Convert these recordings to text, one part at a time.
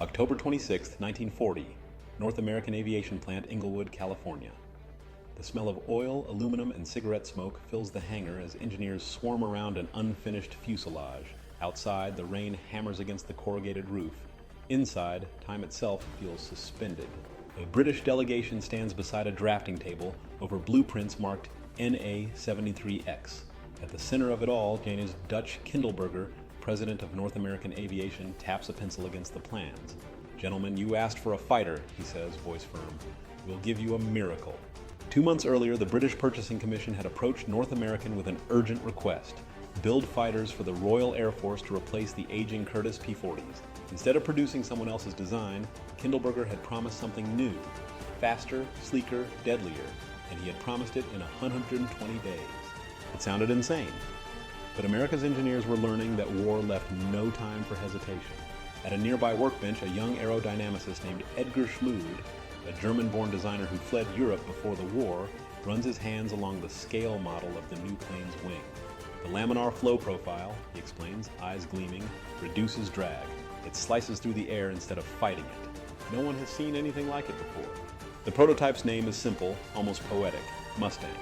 October 26, 1940, North American Aviation Plant, Inglewood, California. The smell of oil, aluminum, and cigarette smoke fills the hangar as engineers swarm around an unfinished fuselage. Outside, the rain hammers against the corrugated roof. Inside, time itself feels suspended. A British delegation stands beside a drafting table over blueprints marked NA-73X. At the center of it all, Danish Dutch Kindleberger, president of North American Aviation, taps a pencil against the plans. "Gentlemen, you asked for a fighter," he says, voice firm. "We'll give you a miracle." 2 months earlier, the British Purchasing Commission had approached North American with an urgent request: build fighters for the Royal Air Force to replace the aging Curtiss P-40s. Instead of producing someone else's design, Kindleberger had promised something new: faster, sleeker, deadlier, and he had promised it in 120 days. It sounded insane. But America's engineers were learning that war left no time for hesitation. At a nearby workbench, a young aerodynamicist named Edgar Schmood, a German-born designer who fled Europe before the war, runs his hands along the scale model of the new plane's wing. The laminar flow profile, he explains, eyes gleaming, reduces drag. It slices through the air instead of fighting it. No one has seen anything like it before. The prototype's name is simple, almost poetic: Mustang.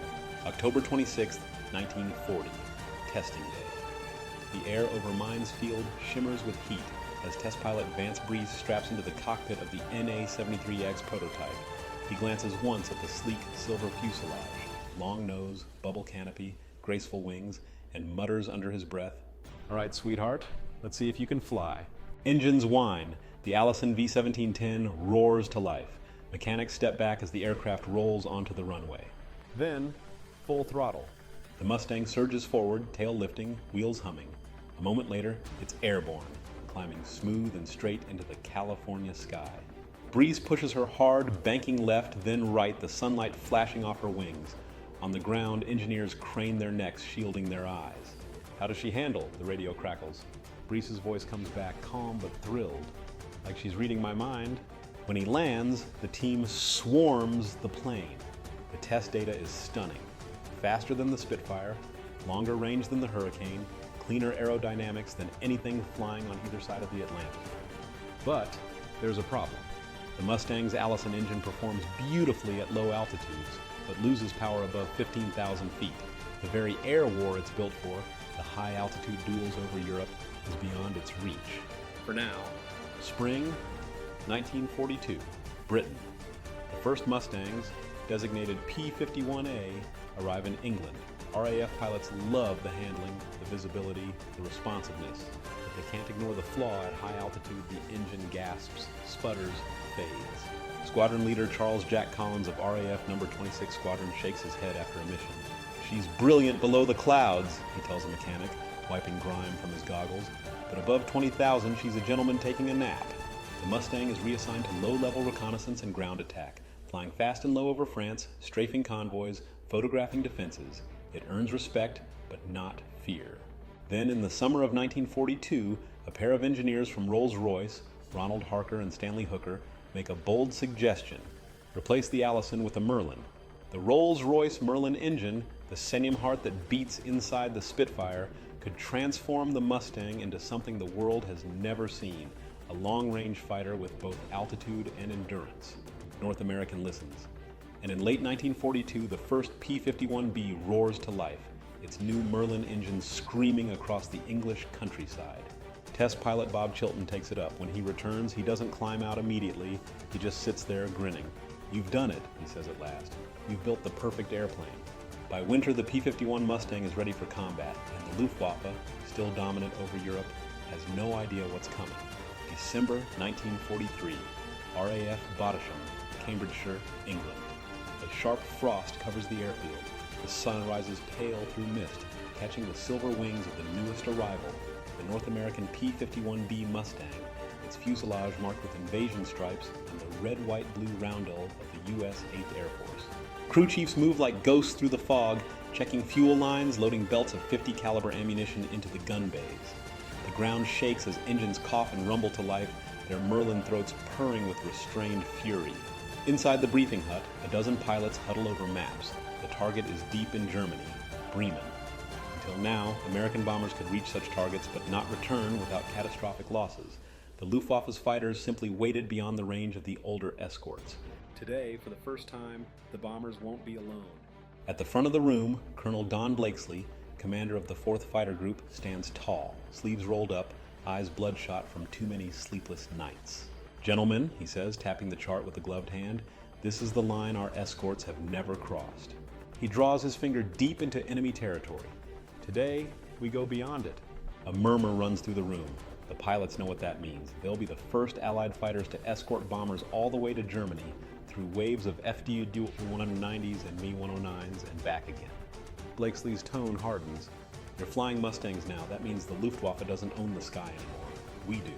October 26, 1940. Testing day. The air over Mines Field shimmers with heat as test pilot Vance Breese straps into the cockpit of the NA-73X prototype. He glances once at the sleek silver fuselage, long nose, bubble canopy, graceful wings, and mutters under his breath, "All right, sweetheart, let's see if you can fly." Engines whine. The Allison V-1710 roars to life. Mechanics step back as the aircraft rolls onto the runway. Then, full throttle. The Mustang surges forward, tail lifting, wheels humming. A moment later, it's airborne, climbing smooth and straight into the California sky. Breeze pushes her hard, banking left, then right, the sunlight flashing off her wings. On the ground, engineers crane their necks, shielding their eyes. "How does she handle?" the radio crackles. Breese's voice comes back, calm but thrilled, like she's reading my mind. When he lands, the team swarms the plane. The test data is stunning. Faster than the Spitfire, longer range than the Hurricane, cleaner aerodynamics than anything flying on either side of the Atlantic. But there's a problem. The Mustang's Allison engine performs beautifully at low altitudes, but loses power above 15,000 feet. The very air war it's built for, the high altitude duels over Europe, is beyond its reach. For now. Spring 1942, Britain. The first Mustangs, designated P-51A, arrive in England. RAF pilots love the handling, the visibility, the responsiveness, but they can't ignore the flaw. At high altitude, the engine gasps, sputters, fades. Squadron leader Charles Jack Collins of RAF No. 26 Squadron shakes his head after a mission. "She's brilliant below the clouds," he tells a mechanic, wiping grime from his goggles, "but above 20,000 she's a gentleman taking a nap." The Mustang is reassigned to low-level reconnaissance and ground attack, flying fast and low over France, strafing convoys, photographing defenses. It earns respect, but not fear. Then, in the summer of 1942, a pair of engineers from Rolls-Royce, Ronald Harker and Stanley Hooker, make a bold suggestion: replace the Allison with a Merlin. The Rolls-Royce Merlin engine, the psenium heart that beats inside the Spitfire, could transform the Mustang into something the world has never seen: a long-range fighter with both altitude and endurance. North American listens. And in late 1942, the first P-51B roars to life, its new Merlin engine screaming across the English countryside. Test pilot Bob Chilton takes it up. When he returns, he doesn't climb out immediately. He just sits there grinning. "You've done it," he says at last. "You've built the perfect airplane." By winter, the P-51 Mustang is ready for combat, and the Luftwaffe, still dominant over Europe, has no idea what's coming. December 1943, RAF Bottisham, Cambridgeshire, England. A sharp frost covers the airfield. The sun rises pale through mist, catching the silver wings of the newest arrival, the North American P-51B Mustang, its fuselage marked with invasion stripes and the red, white, blue roundel of the U.S. 8th Air Force. Crew chiefs move like ghosts through the fog, checking fuel lines, loading belts of .50 caliber ammunition into the gun bays. The ground shakes as engines cough and rumble to life, their Merlin throats purring with restrained fury. Inside the briefing hut, a dozen pilots huddle over maps. The target is deep in Germany, Bremen. Until now, American bombers could reach such targets but not return without catastrophic losses. The Luftwaffe's fighters simply waited beyond the range of the older escorts. Today, for the first time, the bombers won't be alone. At the front of the room, Colonel Don Blakesley, commander of the 4th Fighter Group, stands tall, sleeves rolled up, eyes bloodshot from too many sleepless nights. "Gentlemen," he says, tapping the chart with a gloved hand, "this is the line our escorts have never crossed." He draws his finger deep into enemy territory. Today, we go beyond it. A murmur runs through the room. The pilots know what that means. They'll be the first Allied fighters to escort bombers all the way to Germany through waves of FD-190s and Me-109s and back again. Blakesley's tone hardens. "You're flying Mustangs now. That means the Luftwaffe doesn't own the sky anymore. We do."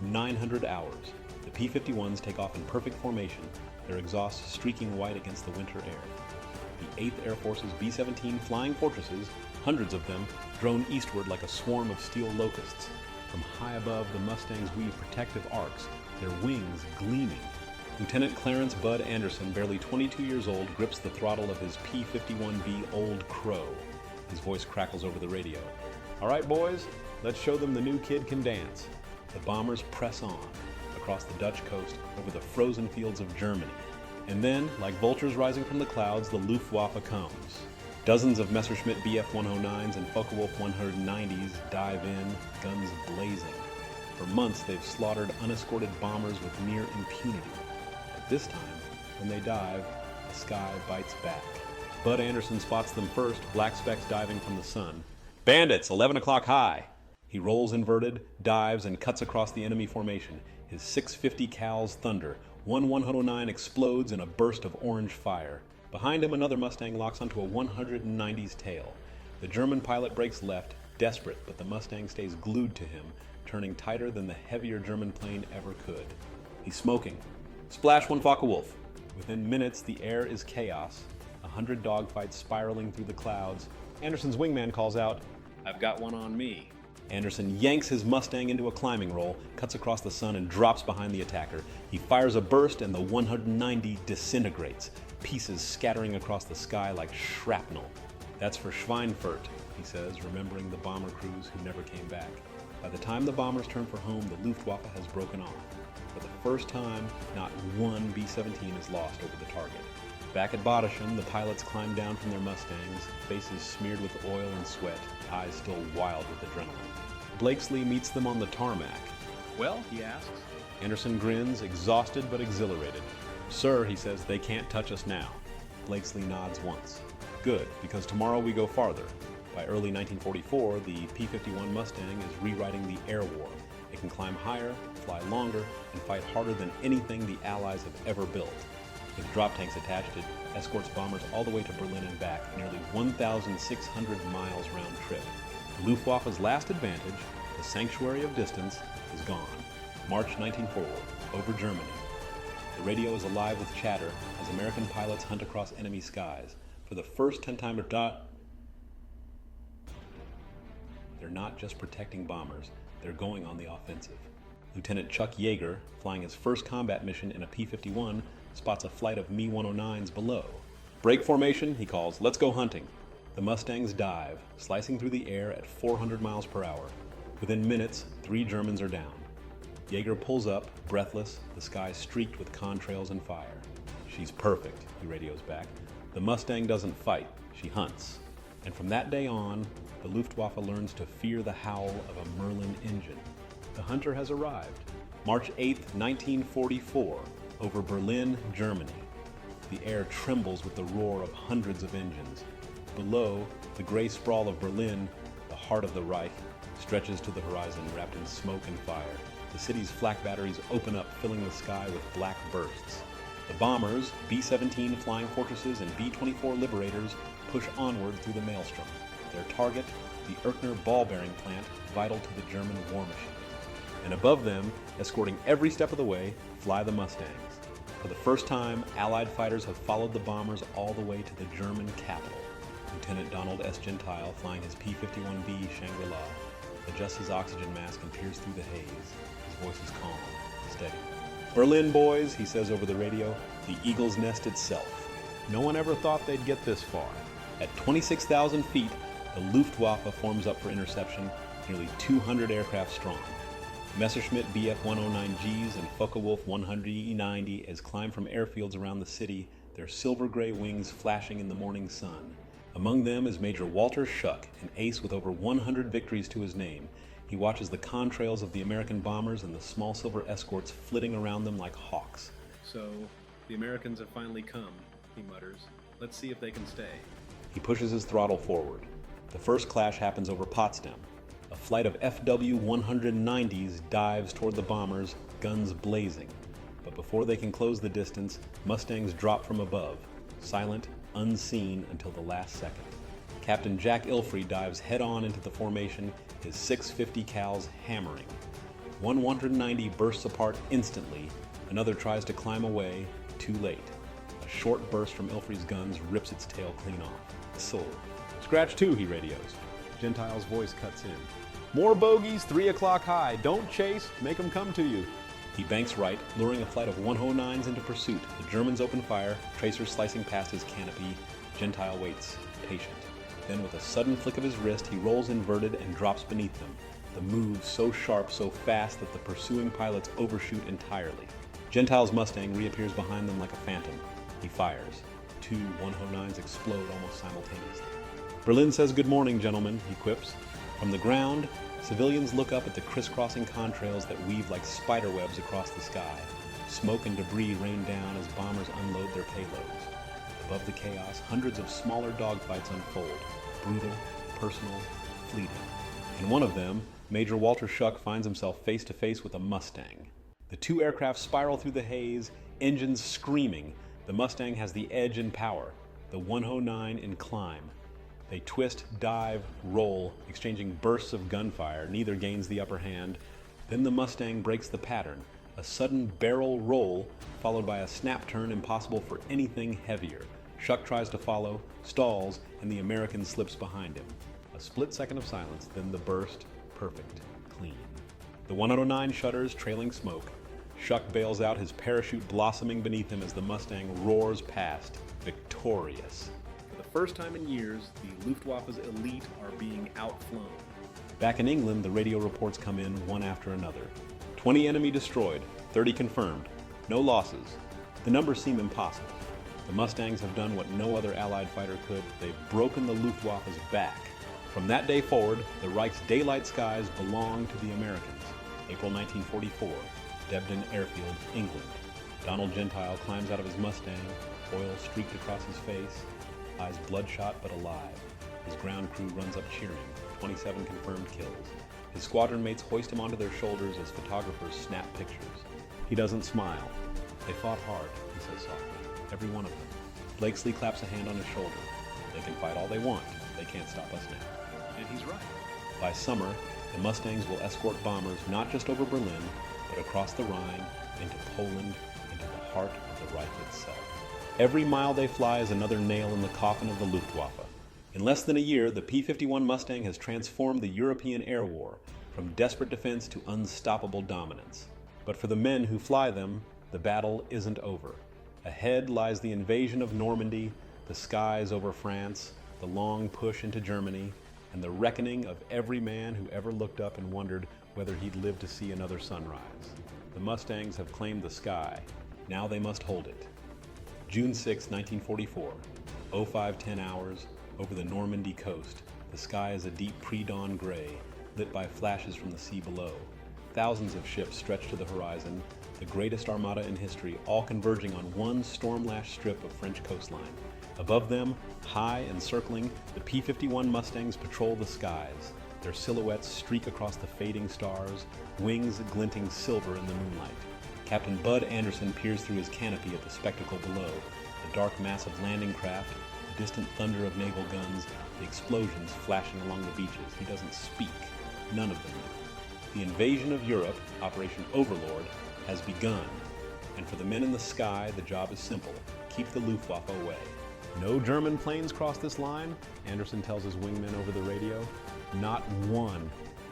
900 hours. The P-51s take off in perfect formation, their exhausts streaking white against the winter air. The 8th Air Force's B-17 Flying Fortresses, hundreds of them, drone eastward like a swarm of steel locusts. From high above, the Mustangs weave protective arcs, their wings gleaming. Lieutenant Clarence Bud Anderson, barely 22 years old, grips the throttle of his P-51B Old Crow. His voice crackles over the radio. "All right, boys, let's show them the new kid can dance." The bombers press on, across the Dutch coast, over the frozen fields of Germany. And then, like vultures rising from the clouds, the Luftwaffe comes. Dozens of Messerschmitt Bf-109s and Focke-Wulf 190s dive in, guns blazing. For months, they've slaughtered unescorted bombers with near impunity. But this time, when they dive, the sky bites back. Bud Anderson spots them first, black specks diving from the sun. "Bandits, 11 o'clock high!" He rolls inverted, dives, and cuts across the enemy formation. His 650 Cal's thunder. One 109 explodes in a burst of orange fire. Behind him, another Mustang locks onto a 190's tail. The German pilot breaks left, desperate, but the Mustang stays glued to him, turning tighter than the heavier German plane ever could. He's smoking. Splash one Focke-Wulf. Within minutes, the air is chaos. 100 dogfights spiraling through the clouds. Anderson's wingman calls out, "I've got one on me." Anderson yanks his Mustang into a climbing roll, cuts across the sun, and drops behind the attacker. He fires a burst, and the 190 disintegrates, pieces scattering across the sky like shrapnel. "That's for Schweinfurt," he says, remembering the bomber crews who never came back. By the time the bombers turn for home, the Luftwaffe has broken off. For the first time, not one B-17 is lost over the target. Back at Badisham, the pilots climb down from their Mustangs, faces smeared with oil and sweat, eyes still wild with adrenaline. Blakesley meets them on the tarmac. "Well?" he asks. Anderson grins, exhausted but exhilarated. "Sir," he says, "they can't touch us now." Blakesley nods once. "Good, because tomorrow we go farther." By early 1944, the P-51 Mustang is rewriting the air war. It can climb higher, fly longer, and fight harder than anything the Allies have ever built. With drop tanks attached, it escorts bombers all the way to Berlin and back, nearly 1,600 miles round trip. The Luftwaffe's last advantage, the sanctuary of distance, is gone. March 1940, over Germany. The radio is alive with chatter as American pilots hunt across enemy skies. For the first 10 times, they're not just protecting bombers, they're going on the offensive. Lieutenant Chuck Yeager, flying his first combat mission in a P-51, spots a flight of Me-109s below. "Break formation," he calls. "Let's go hunting." The Mustangs dive, slicing through the air at 400 miles per hour. Within minutes, 3 Germans are down. Yeager pulls up, breathless, the sky streaked with contrails and fire. "She's perfect," he radios back. "The Mustang doesn't fight, she hunts." And from that day on, the Luftwaffe learns to fear the howl of a Merlin engine. The hunter has arrived. March 8, 1944, over Berlin, Germany. The air trembles with the roar of hundreds of engines. Below, the gray sprawl of Berlin, the heart of the Reich, stretches to the horizon, wrapped in smoke and fire. The city's flak batteries open up, filling the sky with black bursts. The bombers, B-17 Flying Fortresses and B-24 Liberators, push onward through the maelstrom. Their target, the Erkner ball-bearing plant, vital to the German war machine. And above them, escorting every step of the way, fly the Mustangs. For the first time, Allied fighters have followed the bombers all the way to the German capital. Lieutenant Donald S. Gentile, flying his P-51B Shangri-La, adjusts his oxygen mask and peers through the haze. His voice is calm, steady. "Berlin, boys," he says over the radio, "the Eagle's Nest itself." No one ever thought they'd get this far. At 26,000 feet, the Luftwaffe forms up for interception, nearly 200 aircraft strong. Messerschmitt Bf-109Gs and Focke-Wulf 190s climb from airfields around the city, their silver-gray wings flashing in the morning sun. Among them is Major Walter Schuck, an ace with over 100 victories to his name. He watches the contrails of the American bombers and the small silver escorts flitting around them like hawks. "So, the Americans have finally come," he mutters. "Let's see if they can stay." He pushes his throttle forward. The first clash happens over Potsdam. A flight of FW-190s dives toward the bombers, guns blazing. But before they can close the distance, Mustangs drop from above, silent, unseen until the last second. Captain Jack Ilfrey dives head-on into the formation, his 650 cals hammering. One 190 bursts apart instantly. Another tries to climb away, too late. A short burst from Ilfrey's guns rips its tail clean off. "Sold. Scratch 2, he radios. Gentile's voice cuts in. "More bogeys, 3 o'clock high. Don't chase, make them come to you." He banks right, luring a flight of 109s into pursuit. The Germans open fire, tracers slicing past his canopy. Gentile waits, patient. Then with a sudden flick of his wrist, he rolls inverted and drops beneath them. The move so sharp, so fast that the pursuing pilots overshoot entirely. Gentile's Mustang reappears behind them like a phantom. He fires. 2 109s explode almost simultaneously. "Berlin says good morning, gentlemen," he quips. From the ground, civilians look up at the crisscrossing contrails that weave like spider webs across the sky. Smoke and debris rain down as bombers unload their payloads. Above the chaos, hundreds of smaller dogfights unfold, brutal, personal, fleeting. In one of them, Major Walter Schuck finds himself face to face with a Mustang. The 2 aircraft spiral through the haze, engines screaming. The Mustang has the edge in power, the 109 in climb. They twist, dive, roll, exchanging bursts of gunfire. Neither gains the upper hand. Then the Mustang breaks the pattern, a sudden barrel roll followed by a snap turn impossible for anything heavier. Schuck tries to follow, stalls, and the American slips behind him. A split second of silence, then the burst, perfect, clean. The 109 shudders, trailing smoke. Schuck bails out, his parachute blossoming beneath him as the Mustang roars past, victorious. For the first time in years, the Luftwaffe's elite are being outflown. Back in England, the radio reports come in one after another. 20 enemy destroyed, 30 confirmed. No losses. The numbers seem impossible. The Mustangs have done what no other Allied fighter could. They've broken the Luftwaffe's back. From that day forward, the Reich's daylight skies belong to the Americans. April 1944, Debden Airfield, England. Donald Gentile climbs out of his Mustang, oil streaked across his face, eyes bloodshot but alive. His ground crew runs up cheering, 27 confirmed kills. His squadron mates hoist him onto their shoulders as photographers snap pictures. He doesn't smile. "They fought hard," he says softly, "every one of them." Blakesley claps a hand on his shoulder. "They can fight all they want. They can't stop us now." And he's right. By summer, the Mustangs will escort bombers not just over Berlin, but across the Rhine, into Poland, into the heart of the Reich itself. Every mile they fly is another nail in the coffin of the Luftwaffe. In less than a year, the P-51 Mustang has transformed the European air war from desperate defense to unstoppable dominance. But for the men who fly them, the battle isn't over. Ahead lies the invasion of Normandy, the skies over France, the long push into Germany, and the reckoning of every man who ever looked up and wondered whether he'd live to see another sunrise. The Mustangs have claimed the sky. Now they must hold it. June 6, 1944, 05:10 hours, over the Normandy coast. The sky is a deep pre-dawn gray, lit by flashes from the sea below. Thousands of ships stretch to the horizon, the greatest armada in history, all converging on one storm-lashed strip of French coastline. Above them, high and circling, the P-51 Mustangs patrol the skies. Their silhouettes streak across the fading stars, wings glinting silver in the moonlight. Captain Bud Anderson peers through his canopy at the spectacle below, the dark mass of landing craft, the distant thunder of naval guns, the explosions flashing along the beaches. He doesn't speak. None of them. The invasion of Europe, Operation Overlord, has begun. And for the men in the sky, the job is simple. Keep the Luftwaffe away. "No German planes cross this line," Anderson tells his wingmen over the radio. "Not one."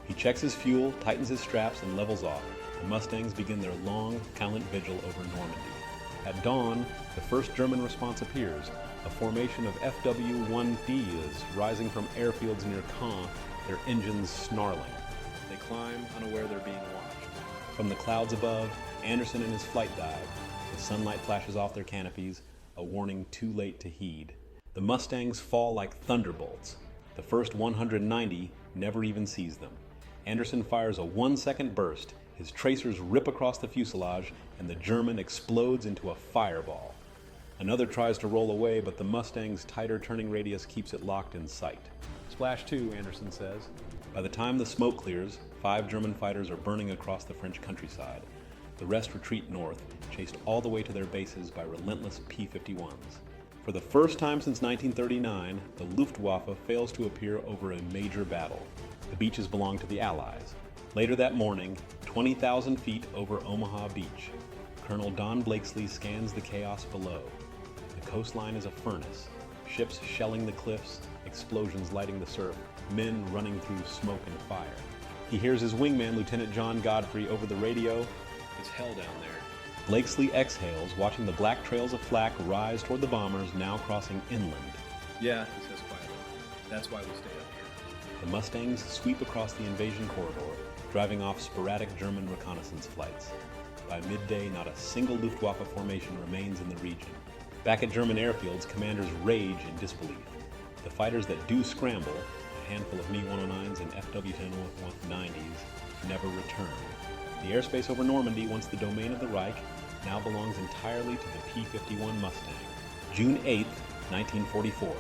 He checks his fuel, tightens his straps, and levels off. The Mustangs begin their long, silent vigil over Normandy. At dawn, the first German response appears, a formation of FW-1Ds rising from airfields near Caen, their engines snarling. They climb, unaware they're being watched. From the clouds above, Anderson and his flight dive. The sunlight flashes off their canopies, a warning too late to heed. The Mustangs fall like thunderbolts. The first 190 never even sees them. Anderson fires a 1-second burst, his tracers rip across the fuselage, and the German explodes into a fireball. Another tries to roll away, but the Mustang's tighter turning radius keeps it locked in sight. Splash 2, Anderson says. By the time the smoke clears, 5 German fighters are burning across the French countryside. The rest retreat north, chased all the way to their bases by relentless P-51s. For the first time since 1939, the Luftwaffe fails to appear over a major battle. The beaches belong to the Allies. Later that morning, 20,000 feet over Omaha Beach, Colonel Don Blakesley scans the chaos below. The coastline is a furnace, ships shelling the cliffs, explosions lighting the surf, men running through smoke and fire. He hears his wingman, Lieutenant John Godfrey, over the radio. It's hell down there. Blakesley exhales, watching the black trails of flak rise toward the bombers now crossing inland. Yeah, he says quietly. That's why we stay up here. The Mustangs sweep across the invasion corridor, driving off sporadic German reconnaissance flights. By midday, not a single Luftwaffe formation remains in the region. Back at German airfields, commanders rage in disbelief. The fighters that do scramble, a handful of Me-109s and FW-10-190s, never return. The airspace over Normandy, once the domain of the Reich, now belongs entirely to the P-51 Mustang. June 8, 1944,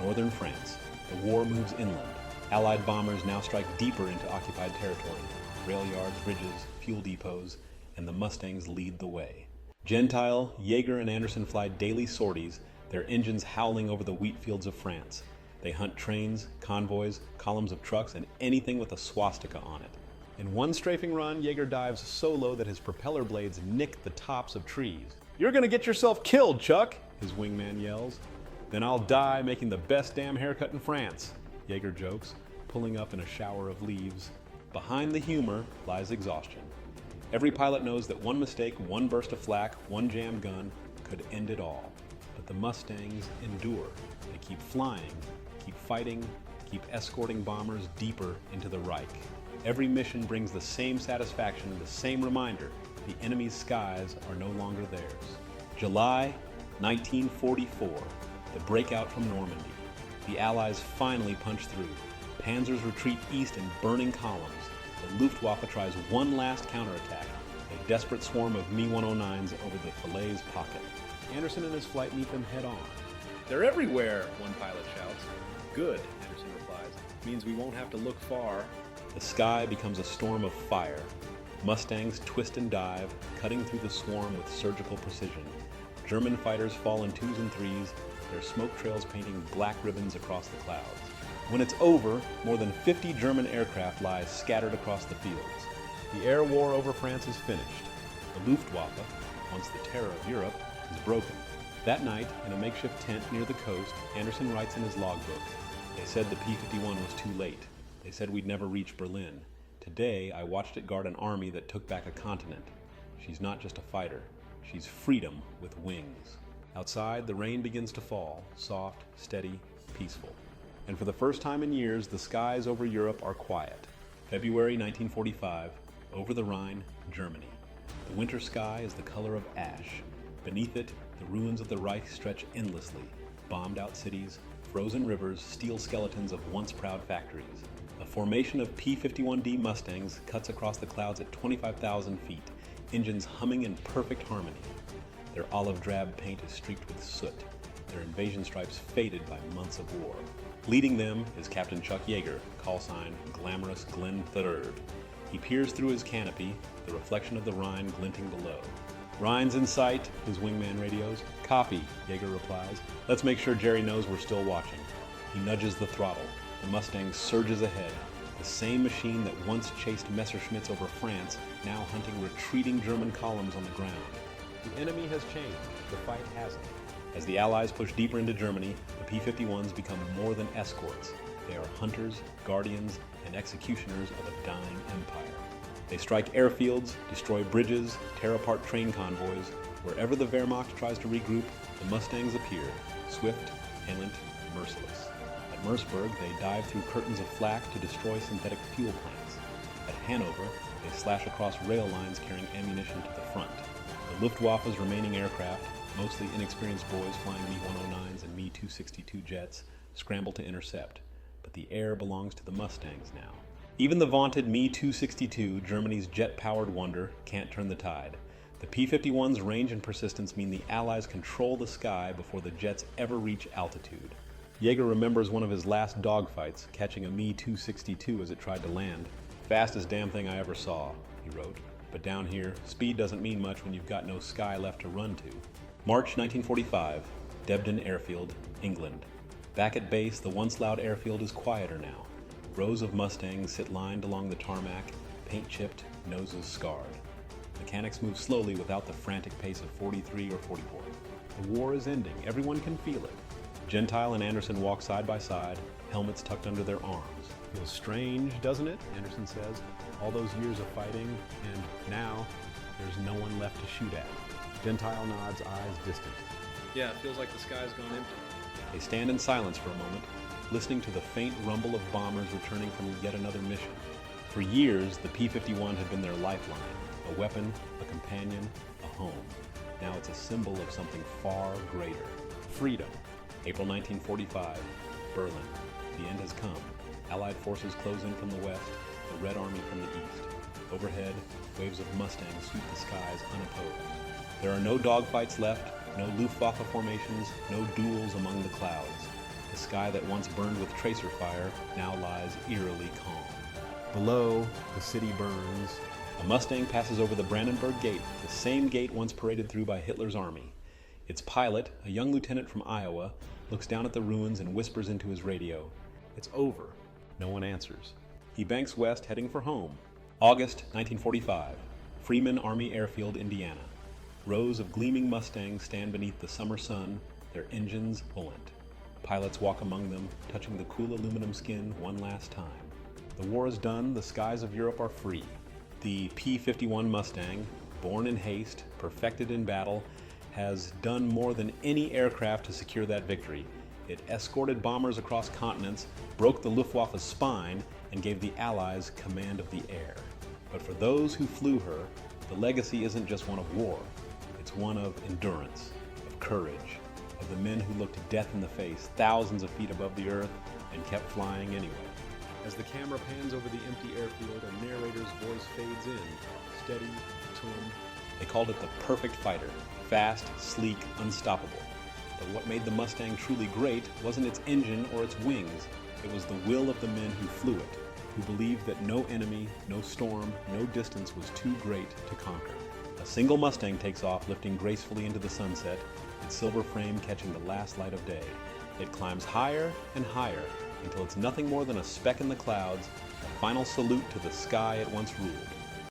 northern France. The war moves inland. Allied bombers now strike deeper into occupied territory. Rail yards, bridges, fuel depots, and the Mustangs lead the way. Gentile, Jaeger, and Anderson fly daily sorties, their engines howling over the wheat fields of France. They hunt trains, convoys, columns of trucks, and anything with a swastika on it. In one strafing run, Jaeger dives so low that his propeller blades nick the tops of trees. "You're gonna get yourself killed, Chuck," his wingman yells. "Then I'll die making the best damn haircut in France," Jaeger jokes, pulling up in a shower of leaves. Behind the humor lies exhaustion. Every pilot knows that one mistake, one burst of flak, one jammed gun could end it all. But the Mustangs endure. They keep flying, keep fighting, keep escorting bombers deeper into the Reich. Every mission brings the same satisfaction, the same reminder: the enemy's skies are no longer theirs. July 1944, the breakout from Normandy. The Allies finally punch through. Panzers retreat east in burning columns. The Luftwaffe tries one last counterattack, a desperate swarm of Me-109s over the Falaise pocket. Anderson and his flight meet them head on. "They're everywhere," one pilot shouts. "Good," Anderson replies. "Means we won't have to look far." The sky becomes a storm of fire. Mustangs twist and dive, cutting through the swarm with surgical precision. German fighters fall in 2s and 3s, their smoke trails painting black ribbons across the clouds. When it's over, more than 50 German aircraft lie scattered across the fields. The air war over France is finished. The Luftwaffe, once the terror of Europe, is broken. That night, in a makeshift tent near the coast, Anderson writes in his logbook, "They said the P-51 was too late. They said we'd never reach Berlin. Today, I watched it guard an army that took back a continent. She's not just a fighter. She's freedom with wings." Outside, the rain begins to fall, soft, steady, peaceful. And for the first time in years, the skies over Europe are quiet. February 1945, over the Rhine, Germany. The winter sky is the color of ash. Beneath it, the ruins of the Reich stretch endlessly. Bombed out cities, frozen rivers, steel skeletons of once proud factories. A formation of P-51D Mustangs cuts across the clouds at 25,000 feet, engines humming in perfect harmony. Their olive drab paint is streaked with soot, their invasion stripes faded by months of war. Leading them is Captain Chuck Yeager, call sign Glamorous Glenn III. He peers through his canopy, the reflection of the Rhine glinting below. "Rhine's in sight," his wingman radios. "Copy," Yeager replies. "Let's make sure Jerry knows we're still watching." He nudges the throttle. The Mustang surges ahead. The same machine that once chased Messerschmitts over France, now hunting retreating German columns on the ground. The enemy has changed. The fight hasn't. As the Allies push deeper into Germany, the P-51s become more than escorts. They are hunters, guardians, and executioners of a dying empire. They strike airfields, destroy bridges, tear apart train convoys. Wherever the Wehrmacht tries to regroup, the Mustangs appear, swift, silent, merciless. At Merseburg, they dive through curtains of flak to destroy synthetic fuel plants. At Hanover, They slash across rail lines carrying ammunition to the front. The Luftwaffe's remaining aircraft, mostly inexperienced boys flying Me-109s and Me-262 jets, scramble to intercept, but the air belongs to the Mustangs now. Even the vaunted Me-262, Germany's jet-powered wonder, can't turn the tide. The P-51's range and persistence mean the Allies control the sky before the jets ever reach altitude. Yeager remembers one of his last dogfights, catching a Me-262 as it tried to land. "Fastest damn thing I ever saw," he wrote. "But down here, speed doesn't mean much when you've got no sky left to run to." March 1945, Debden Airfield, England. Back at base, the once loud airfield is quieter now. Rows of Mustangs sit lined along the tarmac, paint chipped, noses scarred. Mechanics move slowly without the frantic pace of 43 or 44. The war is ending. Everyone can feel it. Gentile and Anderson walk side by side, helmets tucked under their arms. "Feels strange, doesn't it?" Anderson says. "All those years of fighting, and now there's no one left to shoot at." Gentile nods, eyes distant. Yeah, it feels like the sky's gone empty. They stand in silence for a moment, listening to the faint rumble of bombers returning from yet another mission. For years, the P-51 had been their lifeline, a weapon, a companion, a home. Now it's a symbol of something far greater. Freedom. April 1945, Berlin. The end has come. Allied forces close in from the west, the Red Army from the east. Overhead, waves of Mustangs sweep the skies unopposed. There are no dogfights left, no Luftwaffe formations, no duels among the clouds. The sky that once burned with tracer fire now lies eerily calm. Below, the city burns. A Mustang passes over the Brandenburg Gate, the same gate once paraded through by Hitler's army. Its pilot, a young lieutenant from Iowa, looks down at the ruins and whispers into his radio. It's over. No one answers. He banks west, heading for home. August 1945, Freeman Army Airfield, Indiana. Rows of gleaming Mustangs stand beneath the summer sun, their engines buoyant. Pilots walk among them, touching the cool aluminum skin one last time. The war is done, the skies of Europe are free. The P-51 Mustang, born in haste, perfected in battle, has done more than any aircraft to secure that victory. It escorted bombers across continents, broke the Luftwaffe's spine, and gave the Allies command of the air. But for those who flew her, the legacy isn't just one of war. It's one of endurance, of courage, of the men who looked death in the face thousands of feet above the earth and kept flying anyway. As the camera pans over the empty airfield, a narrator's voice fades in, steady, firm. They called it the perfect fighter, fast, sleek, unstoppable. But what made the Mustang truly great wasn't its engine or its wings. It was the will of the men who flew it, who believed that no enemy, no storm, no distance was too great to conquer. A single Mustang takes off, lifting gracefully into the sunset, its silver frame catching the last light of day. It climbs higher and higher until it's nothing more than a speck in the clouds, a final salute to the sky it once ruled.